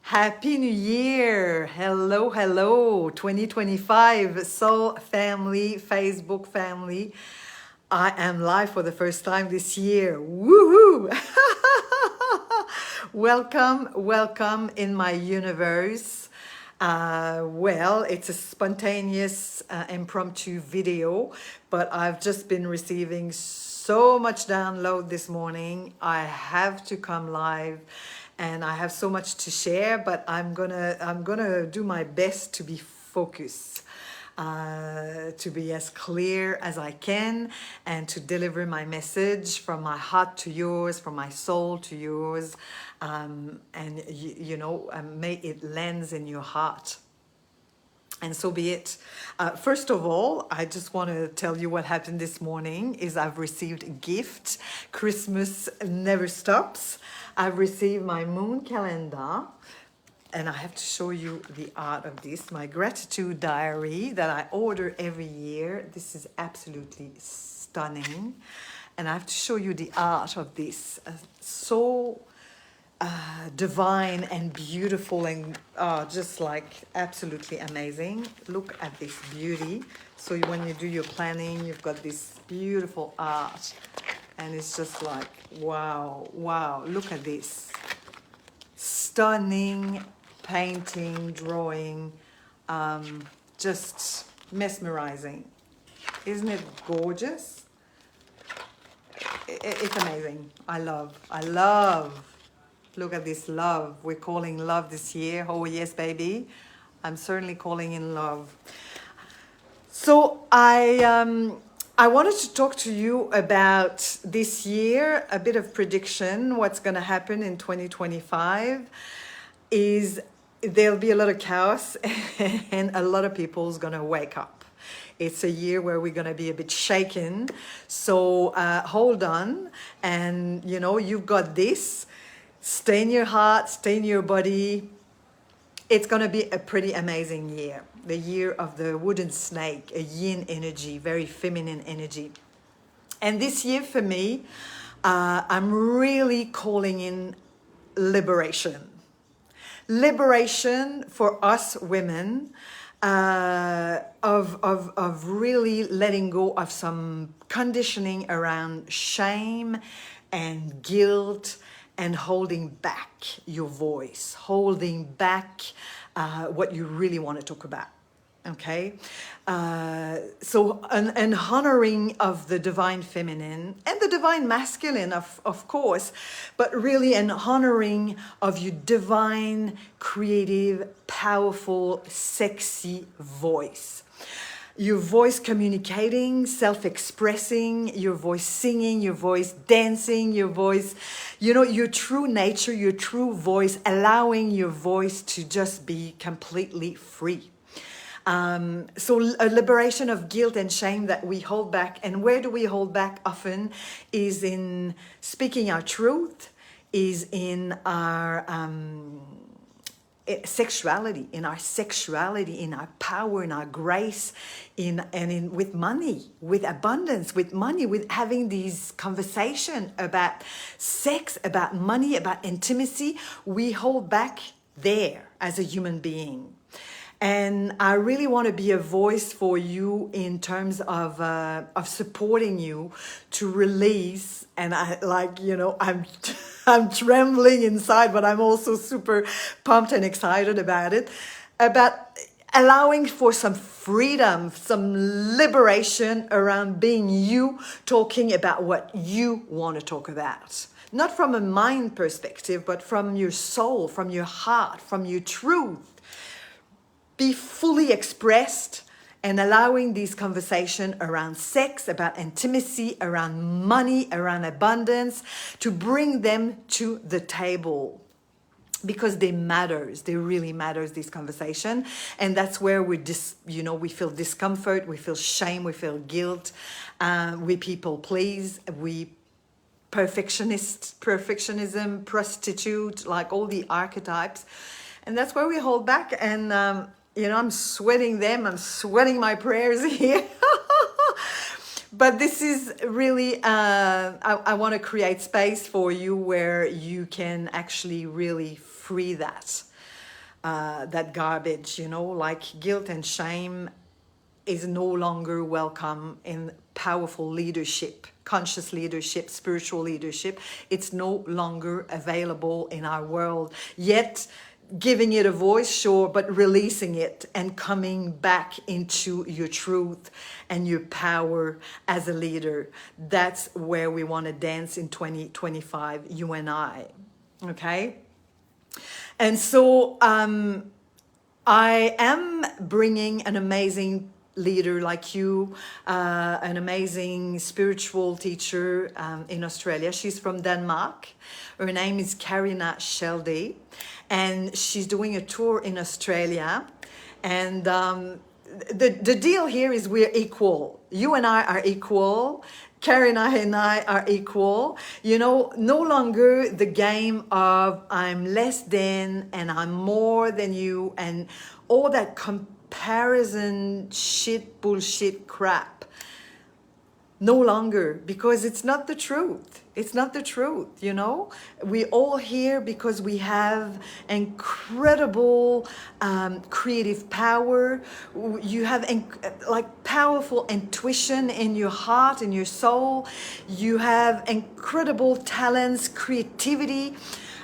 Happy New Year! Hello, hello, 2025 Soul Family, Facebook family. I am live for the first time this year. Woohoo! Welcome, welcome in my universe. Well, it's a spontaneous, impromptu video, but I've just been receiving so much download this morning. I have to come live and I have so much to share, but I'm gonna do my best to be focused, to be as clear as I can, and to deliver my message from my heart to yours, from my soul to yours, and may it lands in your heart. And so be it. First of all, I just want to tell you what happened this morning is I've received a gift. Christmas never stops. I've received my moon calendar, and I have to show you the art of this, my gratitude diary that I order every year. This is absolutely stunning. And I have to show you the art of this. So divine and beautiful and just like absolutely amazing. Look at this beauty. So when you do your planning, you've got this beautiful art, and it's just like wow, wow. Look at this stunning painting, drawing, just mesmerizing. Isn't it gorgeous? It's amazing. I love. Look at this love. We're calling love this year. Oh yes, baby. I'm certainly calling in love. So I wanted to talk to you about this year, a bit of prediction. What's going to happen in 2025 is there'll be a lot of chaos and a lot of people's going to wake up. It's a year where we're going to be a bit shaken. So hold on. And, you've got this. Stay in your heart, stay in your body. It's going to be a pretty amazing year. The year of the wooden snake, a yin energy, very feminine energy. And this year for me, I'm really calling in liberation. Liberation for us women, of really letting go of some conditioning around shame and guilt, and holding back your voice, holding back what you really want to talk about. Okay, so an honoring of the divine feminine and the divine masculine, of course, but really an honoring of your divine, creative, powerful, sexy voice. Your voice communicating, self-expressing, your voice singing, your voice dancing, your voice, your true nature, your true voice, allowing your voice to just be completely free. So a liberation of guilt and shame that we hold back. And where do we hold back often is in speaking our truth, is in our sexuality, in our power, in our grace, with money, with abundance, with money, with having these conversation about sex, about money, about intimacy. We hold back there as a human being. And I really want to be a voice for you in terms of supporting you to release. And I'm trembling inside, but I'm also super pumped and excited about it, about allowing for some freedom, some liberation around being you, talking about what you want to talk about. Not from a mind perspective, but from your soul, from your heart, from your truth. Be fully expressed, and allowing these conversations around sex, about intimacy, around money, around abundance, to bring them to the table. Because they really matters, this conversation. And that's where we feel discomfort, we feel shame, we feel guilt, we people please, we perfectionism, prostitute, like all the archetypes. And that's where we hold back. And I'm sweating them. I'm sweating my prayers here. But this is really, I want to create space for you where you can actually really free that. that garbage, you know, like guilt and shame is no longer welcome in powerful leadership, conscious leadership, spiritual leadership. It's no longer available in our world. Yet, giving it a voice, sure, but releasing it and coming back into your truth and your power as a leader. That's where we want to dance in 2025, you and I. Okay? And so, I am bringing an amazing leader like you, an amazing spiritual teacher in Australia. She's from Denmark. Her name is Karina Schelde, and she's doing a tour in Australia. And the deal here is we're equal. You and I are equal. Karina and I are equal. You know, no longer the game of I'm less than and I'm more than you and all that comparison shit, bullshit crap. No longer, because it's not the truth. It's not the truth, you know. We all here because we have incredible creative power. You have like powerful intuition in your heart, in your soul. You have incredible talents, creativity,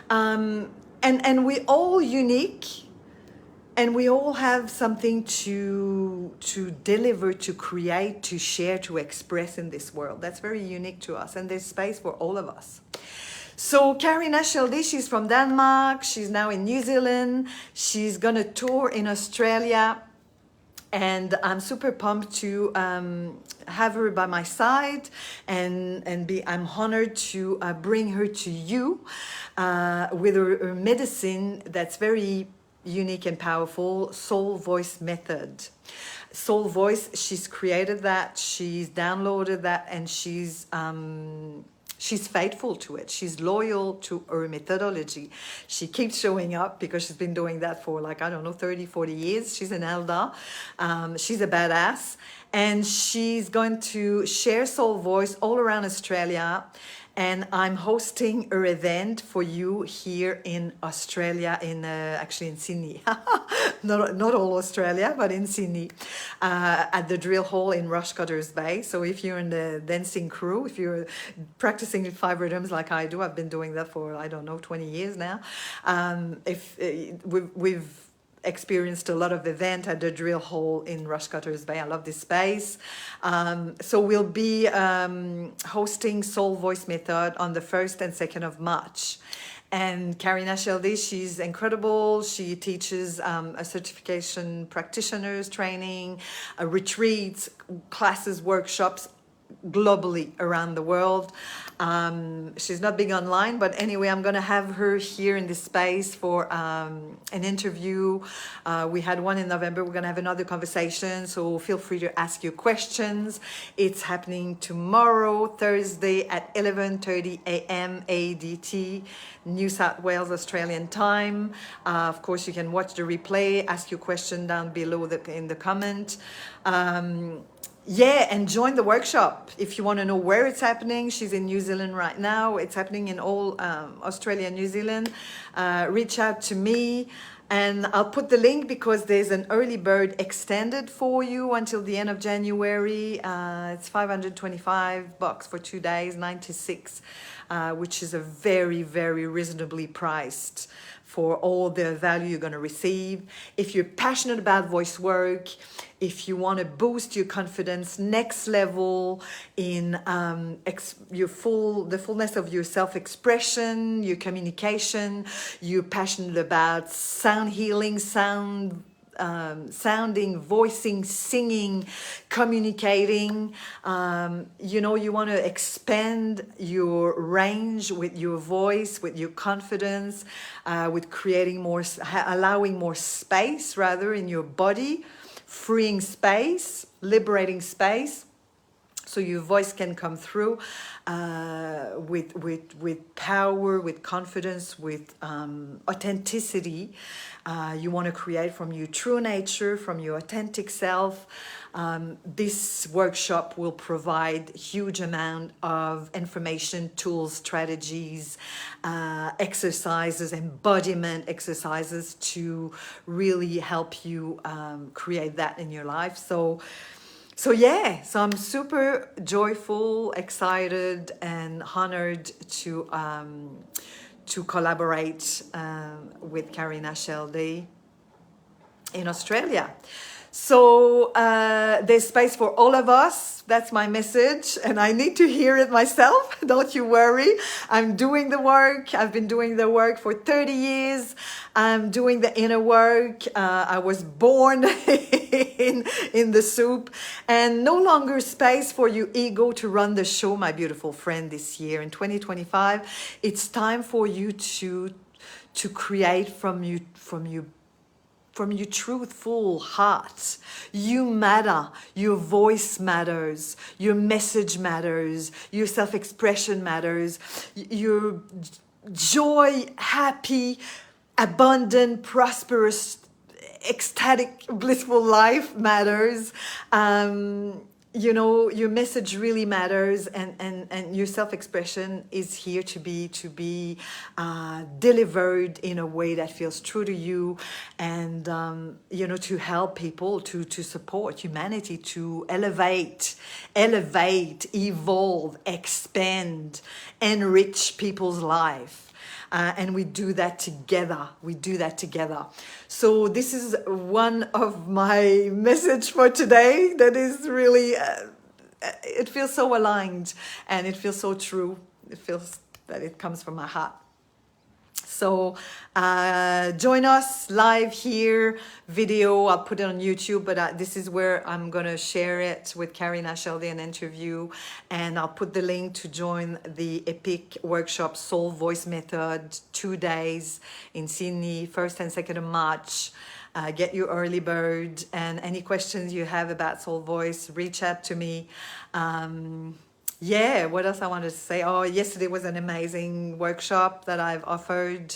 and we're all unique. And we all have something to deliver, to create, to share, to express in this world. That's very unique to us, and there's space for all of us. So Karina Schelde, she's from Denmark. She's now in New Zealand. She's gonna tour in Australia. And I'm super pumped to have her by my side, and I'm honored to bring her to you with her medicine that's very unique and powerful, soul voice method. Soul voice, she's created that, she's downloaded that, and she's faithful to it. She's loyal to her methodology. She keeps showing up because she's been doing that for like, I don't know, 30, 40 years. She's an elder. She's a badass. And she's going to share soul voice all around Australia. And I'm hosting her event for you here in Australia, actually in Sydney. not all Australia, but in Sydney, at the Drill Hall in Rushcutters Bay. So if you're in the dancing crew, if you're practicing 5 rhythms like I do, I've been doing that for, I don't know, 20 years now. We've experienced a lot of event at the Drill Hall in Rushcutters Bay. I love this space. So we'll be hosting Soul Voice Method on the 1st and 2nd of March. And Karina Schelde, she's incredible. She teaches a certification practitioners training, retreats, classes, workshops globally around the world. She's not big online, but anyway, I'm going to have her here in this space for an interview. We had one in November. We're going to have another conversation, so feel free to ask your questions. It's happening tomorrow, Thursday at 11:30 a.m. ADT, New South Wales, Australian time. Of course, you can watch the replay, ask your question down below in the comment. Yeah, and join the workshop if you want to know where it's happening. She's in New Zealand right now. It's happening in all Australia and New Zealand. Reach out to me, and I'll put the link because there's an early bird extended for you until the end of January. It's $525 for 2 days, 96, which is a very, very reasonably priced for all the value you're going to receive. If you're passionate about voice work, if you want to boost your confidence next level in the fullness of your self-expression, your communication, you're passionate about sound healing, sounding, voicing, singing, communicating, you want to expand your range with your voice, with your confidence, with creating more, allowing more space rather in your body, freeing space, liberating space. so your voice can come through with power, with confidence, with authenticity. You want to create from your true nature, from your authentic self. This workshop will provide huge amount of information, tools, strategies, exercises, embodiment exercises to really help you create that in your life. So yeah, so I'm super joyful, excited, and honored to collaborate with Karina Schelde in Australia. So there's space for all of us. That's my message, and I need to hear it myself. Don't you worry. I'm doing the work. I've been doing the work for 30 years. I'm doing the inner work. I was born in the soup, and no longer space for your ego to run the show, my beautiful friend. This year in 2025, it's time for you to create from your truthful heart. You matter. Your voice matters. Your message matters. Your self-expression matters. Your joy, happy, abundant, prosperous, ecstatic, blissful life matters. You know, your message really matters, and your self-expression is here to be delivered in a way that feels true to you, and you know, to help people, to support humanity, to elevate, evolve, expand, enrich people's life. And we do that together. So this is one of my message for today that is really, it feels so aligned, and it feels so true. It feels that it comes from my heart. So join us live here, video. I'll put it on YouTube, but this is where I'm going to share it with Karina Schelde, an interview. And I'll put the link to join the epic workshop Soul Voice Method, 2 days in Sydney, 1st and 2nd of March. Get your early bird, and any questions you have about Soul Voice, reach out to me. Yeah, what else I wanted to say? Oh, yesterday was an amazing workshop that I've offered,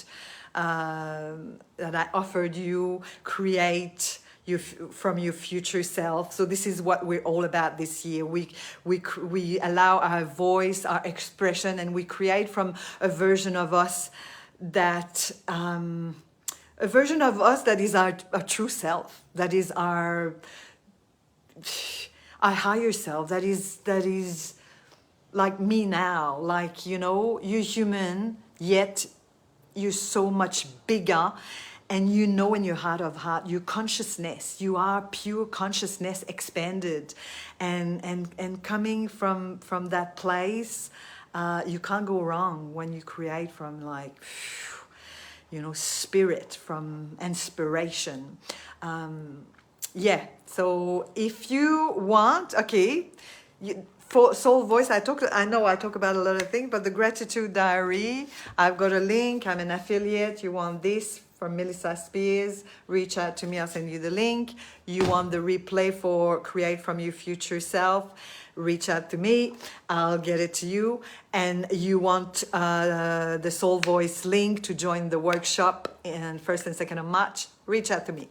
that I offered you, create from your future self. So this is what we're all about this year. We allow our voice, our expression, and we create from a version of us that is our true self, that is our higher self, that is like me now. Like, you know, you're human, yet you're so much bigger, and you know, in your heart of heart, your consciousness, you are pure consciousness expanded, and coming from that place, you can't go wrong when you create from, like, you know, spirit, from inspiration. Yeah, so if you want, okay, for Soul Voice, I know I talk about a lot of things, but the Gratitude Diary, I've got a link. I'm an affiliate. You want this from Melissa Spears, reach out to me. I'll send you the link. You want the replay for Create From Your Future Self, reach out to me. I'll get it to you. And you want the Soul Voice link to join the workshop in 1st and 2nd of March, reach out to me.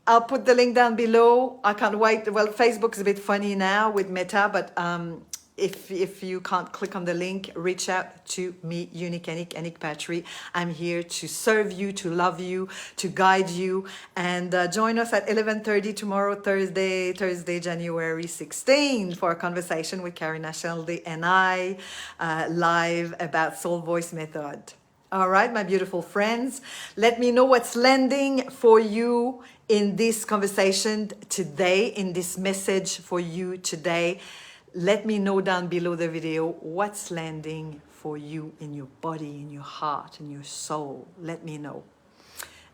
I'll put the link down below. I can't wait. Well, Facebook's a bit funny now with Meta, but if you can't click on the link, reach out to me, Unique Anick Patry. I'm here to serve you, to love you, to guide you. And join us at 11:30 tomorrow, Thursday, January 16, for a conversation with Karina Schelde and I, live about Soul Voice Method. All right, my beautiful friends, let me know what's landing for you in this conversation today, in this message for you today. Let me know down below the video what's landing for you in your body, in your heart, in your soul. Let me know.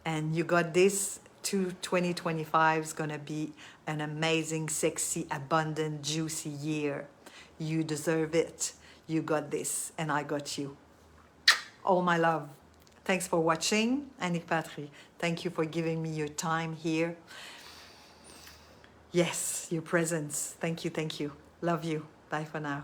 And you got this. 2025 is going to be an amazing, sexy, abundant, juicy year. You deserve it. You got this, and I got you. All my love. Thanks for watching. Anick Patry. Thank you for giving me your time here. Yes, your presence. Thank you, thank you. Love you. Bye for now.